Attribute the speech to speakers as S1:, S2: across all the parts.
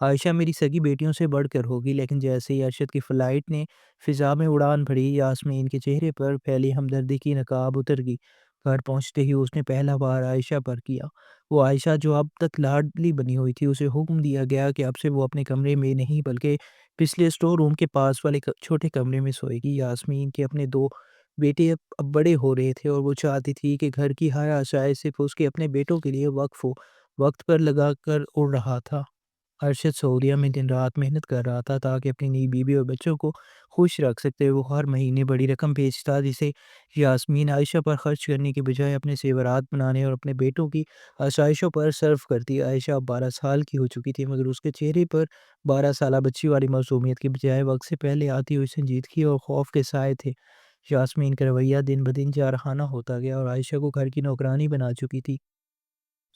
S1: عائشہ میری سگی بیٹیوں سے بڑھ کر ہوگی۔ لیکن جیسے ہی ارشد کی فلائٹ نے فضا میں اڑان بھری، یاسمین کے چہرے پر پھیلی ہمدردی کی نقاب اتر گئی۔ گھر پہنچتے ہی اس نے پہلا بار عائشہ پر کیا۔ وہ عائشہ جو اب تک لاڈلی بنی ہوئی تھی، اسے حکم دیا گیا کہ اب سے وہ اپنے کمرے میں نہیں بلکہ پچھلے اسٹور روم کے پاس والے چھوٹے کمرے میں سوئے گی۔ یاسمین کے اپنے دو بیٹے اب بڑے ہو رہے تھے اور وہ چاہتی تھی کہ گھر کی ہر آسائش صرف اس کے اپنے بیٹوں کے لیے وقف ہو۔ وقت پر لگا کر اڑ رہا تھا۔ ارشد سعودیہ میں دن رات محنت کر رہا تھا تاکہ اپنی نئی بیوی اور بچوں کو خوش رکھ سکتے۔ وہ ہر مہینے بڑی رقم بھیجتا جسے یاسمین عائشہ پر خرچ کرنے کی بجائے اپنے زیورات بنانے اور اپنے بیٹوں کی آسائشوں پر صرف کرتی۔ عائشہ اب 12 سال کی ہو چکی تھی، مگر اس کے چہرے پر 12 سالہ بچی والی معصومیت کی بجائے وقت سے پہلے آتی ہوئی سنجیدگی اور خوف کے سائے تھے۔ یاسمین کا رویہ دن بدن جارحانہ ہوتا گیا اور عائشہ کو گھر کی نوکرانی بنا چکی تھی۔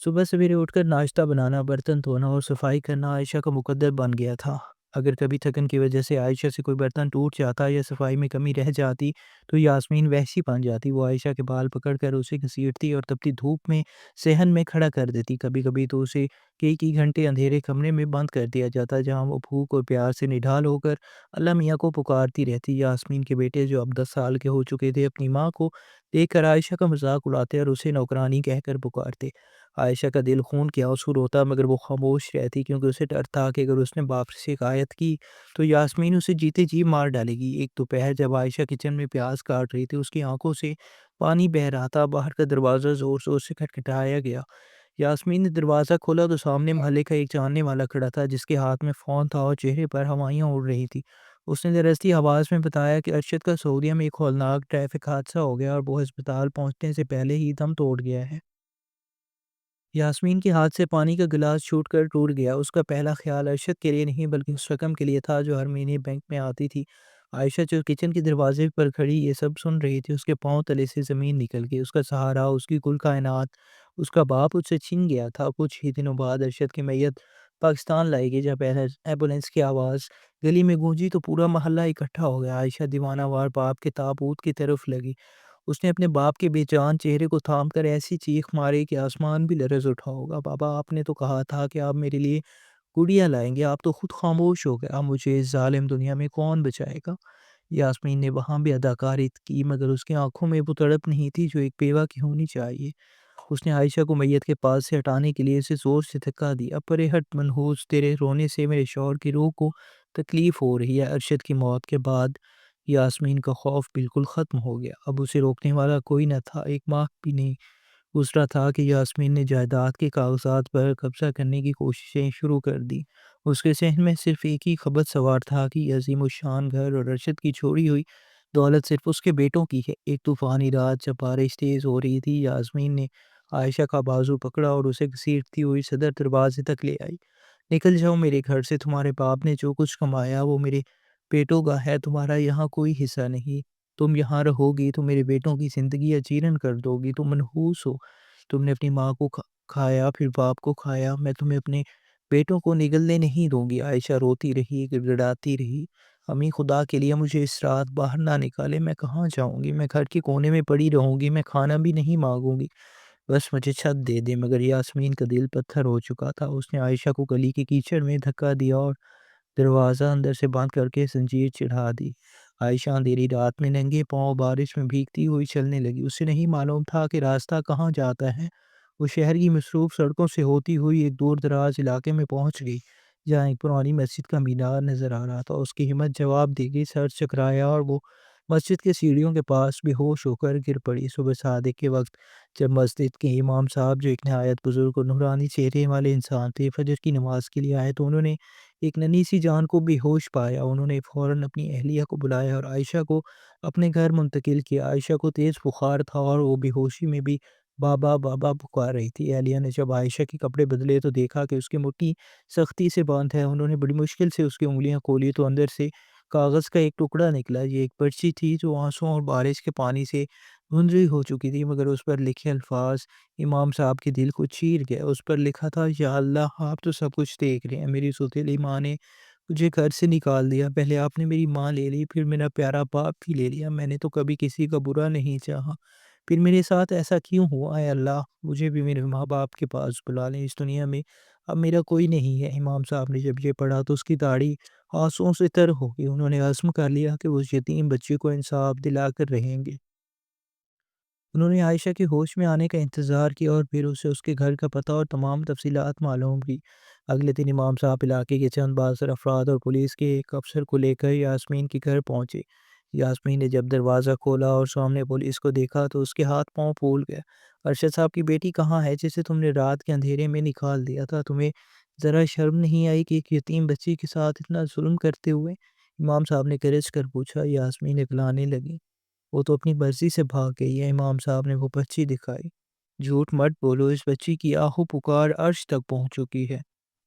S1: صبح سویرے اٹھ کر ناشتہ بنانا، برتن دھونا اور صفائی کرنا عائشہ کا مقدر بن گیا تھا۔ اگر کبھی تھکن کی وجہ سے عائشہ سے کوئی برتن ٹوٹ جاتا یا صفائی میں کمی رہ جاتی تو یاسمین وحشی بن جاتی۔ وہ عائشہ کے بال پکڑ کر اسے گھسیٹتی اور تپتی دھوپ میں صحن میں کھڑا کر دیتی۔ کبھی کبھی تو اسے کئی گھنٹے اندھیرے کمرے میں بند کر دیا جاتا جہاں وہ بھوک اور پیار سے نڈھال ہو کر اللہ میاں کو پکارتی رہتی۔ یاسمین کے بیٹے جو اب 10 سال کے ہو چکے تھے اپنی ماں کو دیکھ کر عائشہ کا مذاق اڑاتے اور اسے نوکرانی کہہ کر پکارتے۔ عائشہ کا دل خون کے آنسو روتا، مگر وہ خاموش رہتی کیونکہ اسے ڈر تھا کہ اگر اس نے باپ سے شکایت کی تو یاسمین اسے جیتے جی مار ڈالے گی۔ ایک دوپہر جب عائشہ کچن میں پیاز کاٹ رہی تھی، اس کی آنکھوں سے پانی بہہ رہا تھا۔ باہر کا دروازہ زور زور سے کھٹکھٹایا گیا۔ یاسمین نے دروازہ کھولا تو سامنے محلے کا ایک جاننے والا کھڑا تھا جس کے ہاتھ میں فون تھا اور چہرے پر ہوائیاں اڑ رہی تھی۔ اس نے لرزتی آواز میں بتایا کہ ارشد کا سعودیہ میں ایک ہولناک ٹریفک حادثہ ہو گیا اور وہ ہسپتال پہنچنے سے پہلے ہی دم توڑ گیا ہے۔ یاسمین کے ہاتھ سے پانی کا گلاس چھوٹ کر ٹوٹ گیا۔ اس کا پہلا خیال ارشد کے لیے نہیں بلکہ اس رقم کے لیے تھا جو ہر مہینے بینک میں آتی تھی۔ عائشہ جو کچن کے دروازے پر کھڑی یہ سب سن رہی تھی، اس کے پاؤں تلے سے زمین نکل گئی۔ اس کا سہارا، اس کی کل کائنات، اس کا باپ اس سے چھن گیا تھا۔ کچھ ہی دنوں بعد ارشد کی میت پاکستان لائی گئی۔ جب ایمبولینس کی آواز گلی میں گونجی تو پورا محلہ اکٹھا ہو گیا۔ عائشہ دیوانہ وار باپ کے تابوت کی طرف لگی۔ اس نے اپنے باپ کے بے جان چہرے کو تھام کر ایسی چیخ ماری کہ آسمان بھی لرز اٹھا ہوگا۔ بابا، آپ نے تو کہا تھا کہ آپ میرے لیے گڑیا لائیں گے، آپ تو خود خاموش ہو گئے۔ اب مجھے اس ظالم دنیا میں کون بچائے گا؟ یاسمین نے وہاں بھی اداکاری کی، مگر اس کی آنکھوں میں وہ تڑپ نہیں تھی جو ایک بیوہ کی ہونی چاہیے۔ اس نے عائشہ کو میت کے پاس سے ہٹانے کے لیے اسے زور سے دھکا دیا۔ پرے ہٹ منحوس، تیرے رونے سے میرے شوہر کی روح کو تکلیف ہو رہی ہے۔ ارشد کی موت کے بعد یاسمین کا خوف بالکل ختم ہو گیا۔ اب اسے روکنے والا کوئی نہ تھا۔ ایک ماہ بھی نہیں گزرا تھا کہ یاسمین نے جائیداد کے کاغذات پر قبضہ کرنے کی کوششیں شروع کر دی۔ اس کے ذہن میں صرف ایک ہی خبر سوار تھا کہ یہ عظیم الشان گھر اور ارشد کی چھوڑی ہوئی دولت صرف اس کے بیٹوں کی ہے۔ ایک طوفانی رات جب بارش تیز ہو رہی تھی، یاسمین نے عائشہ کا بازو پکڑا اور اسے گھسیٹتی ہوئی صدر دروازے تک لے آئی۔ نکل جاؤ میرے گھر سے، تمہارے باپ نے جو کچھ کمایا وہ میرے بیٹوں کا ہے، تمہارا یہاں کوئی حصہ نہیں۔ تم یہاں رہو گی تو میرے بیٹوں کی زندگی اجیرن کر دو گی۔ تم منحوس ہو، تم نے اپنی ماں کو کھایا پھر باپ کو کھایا، میں تمہیں اپنے بیٹوں کو نگلنے نہیں دوں گی۔ عائشہ روتی رہی، گڑگڑاتی رہی، امی خدا کے لیے مجھے اس رات باہر نہ نکالے، میں کہاں جاؤں گی؟ میں گھر کے کونے میں پڑی رہوں گی، میں کھانا بھی نہیں مانگوں گی، بس مجھے چھت دے دے۔ مگر یاسمین کا دل پتھر ہو چکا تھا۔ اس نے عائشہ کو گلی کے کیچڑ میں دھکا دیا اور دروازہ اندر سے بند کر کے زنجیر چڑھا دی۔ عائشہ اندھیری رات میں ننگے پاؤں بارش میں بھیگتی ہوئی چلنے لگی۔ اسے نہیں معلوم تھا کہ راستہ کہاں جاتا ہے۔ وہ شہر کی مصروف سڑکوں سے ہوتی ہوئی ایک دور دراز علاقے میں پہنچ گئی جہاں ایک پرانی مسجد کا مینار نظر آ رہا تھا۔ اس کی ہمت جواب دے گئی، سر چکرایا اور وہ مسجد کے سیڑھیوں کے پاس بے ہوش ہو کر گر پڑی۔ صبح صادق کے وقت جب مسجد کے امام صاحب، جو ایک نہایت بزرگ اور نورانی چہرے والے انسان تھے، فجر کی نماز کے لیے آئے تو انہوں نے ایک ننھی سی جان کو بے ہوش پایا۔ انہوں نے فوراً اپنی اہلیہ کو بلایا اور عائشہ کو اپنے گھر منتقل کیا۔ عائشہ کو تیز بخار تھا اور وہ بے ہوشی میں بھی بابا بابا پکار رہی تھی۔ اہلیہ نے جب عائشہ کے کپڑے بدلے تو دیکھا کہ اس کی مٹھی سختی سے بند ہے۔ انہوں نے بڑی مشکل سے اس کی انگلیاں کھولی تو اندر سے کاغذ کا ایک ٹکڑا نکلا۔ یہ ایک پرچی تھی جو آنسوں اور بارش کے پانی سے دھندلی ہو چکی تھی، مگر اس پر لکھے الفاظ امام صاحب کے دل کو چیر گئے۔ اس پر لکھا تھا، یا اللہ، آپ تو سب کچھ دیکھ رہے ہیں۔ میری سوتیلی ماں نے مجھے گھر سے نکال دیا، پہلے آپ نے میری ماں لے لی، پھر میرا پیارا باپ بھی لے لیا۔ میں نے تو کبھی کسی کا برا نہیں چاہا، پھر میرے ساتھ ایسا کیوں ہوا؟ اے اللہ، مجھے بھی میرے ماں باپ کے پاس بلا لیں۔ اس دنیا میں اب میرا کوئی نہیں ہے۔ امام صاحب نے جب یہ پڑھا تو اس کی داڑھی آنسوؤں سے تر ہو گئی۔ انہوں نے عزم کر لیا کہ وہ اس یتیم بچے کو انصاف دلا کر رہیں گے۔ انہوں نے عائشہ کے ہوش میں آنے کا انتظار کیا اور پھر اسے اس کے گھر کا پتہ اور تمام تفصیلات معلوم کی۔ اگلے دن امام صاحب علاقے کے چند بااثر افراد اور پولیس کے ایک افسر کو لے کر یاسمین کے گھر پہنچے۔ یاسمین نے جب دروازہ کھولا اور سامنے پولیس کو دیکھا تو اس کے ہاتھ پاؤں پھول گئے۔ ارشد صاحب کی بیٹی کہاں ہے جسے تم نے رات کے اندھیرے میں نکال دیا تھا؟ تمہیں ذرا شرم نہیں آئی کہ ایک یتیم بچی کے ساتھ اتنا ظلم کرتے ہوئے؟ امام صاحب نے گرج کر پوچھا۔ یاسمین اکلانے لگی۔ وہ تو اپنی مرضی سے بھاگ گئی ہے۔ امام صاحب نے وہ بچی دکھائی۔ جھوٹ مت بولو، اس بچی کی آہو پکار عرش تک پہنچ چکی ہے۔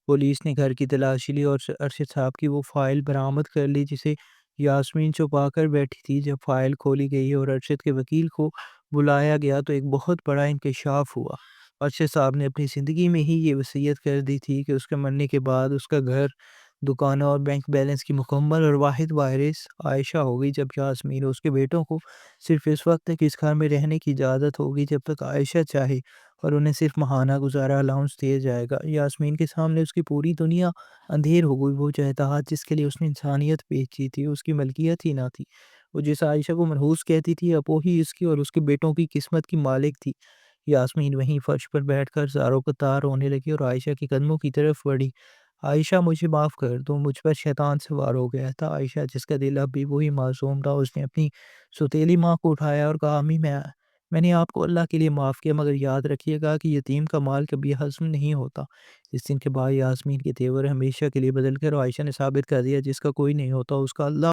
S1: پولیس نے گھر کی تلاشی لی اور ارشد صاحب کی وہ فائل برآمد کر لی جسے یاسمین چھپا کر بیٹھی تھی۔ جب فائل کھولی گئی اور ارشد کے وکیل کو بلایا گیا تو ایک بہت بڑا انکشاف ہوا۔ ارشد صاحب نے اپنی زندگی میں ہی یہ وصیت کر دی تھی کہ اس کے مرنے کے بعد اس کا گھر، دکانوں اور بینک بیلنس کی مکمل اور واحد وارث عائشہ ہوگی، جب یاسمین اور اس کے بیٹوں کو صرف اس وقت تک اس گھر میں رہنے کی اجازت ہوگی جب تک عائشہ چاہے، اور انہیں صرف ماہانہ گزارا الاؤنس دیا جائے گا۔ یاسمین کے سامنے اس کی پوری دنیا اندھیر ہو گئی۔ وہ جائیداد جس کے لیے اس نے انسانیت بیچی تھی اس کی ملکیت ہی نہ تھی۔ وہ جس عائشہ کو منحوس کہتی تھی اب وہی اس کی اور اس کے بیٹوں کی قسمت کی مالک تھی۔ یاسمین وہیں فرش پر بیٹھ کر زاروں قطار رونے لگی اور عائشہ کے قدموں کی طرف بڑھی۔ عائشہ مجھے معاف کر دو، مجھ پر شیطان سوار ہو گیا تھا۔ عائشہ جس کا دل اب بھی وہی معصوم تھا، اس نے اپنی سوتیلی ماں کو اٹھایا اور کہا، امی میں نے آپ کو اللہ کے لیے معاف کیا، مگر یاد رکھیے گا کہ یتیم کا مال کبھی ہضم نہیں ہوتا۔ اس دن کے بعد یاسمین کے تیور ہمیشہ کے لیے بدل کر عائشہ نے ثابت کر دیا جس کا کوئی نہیں ہوتا اس کا اللہ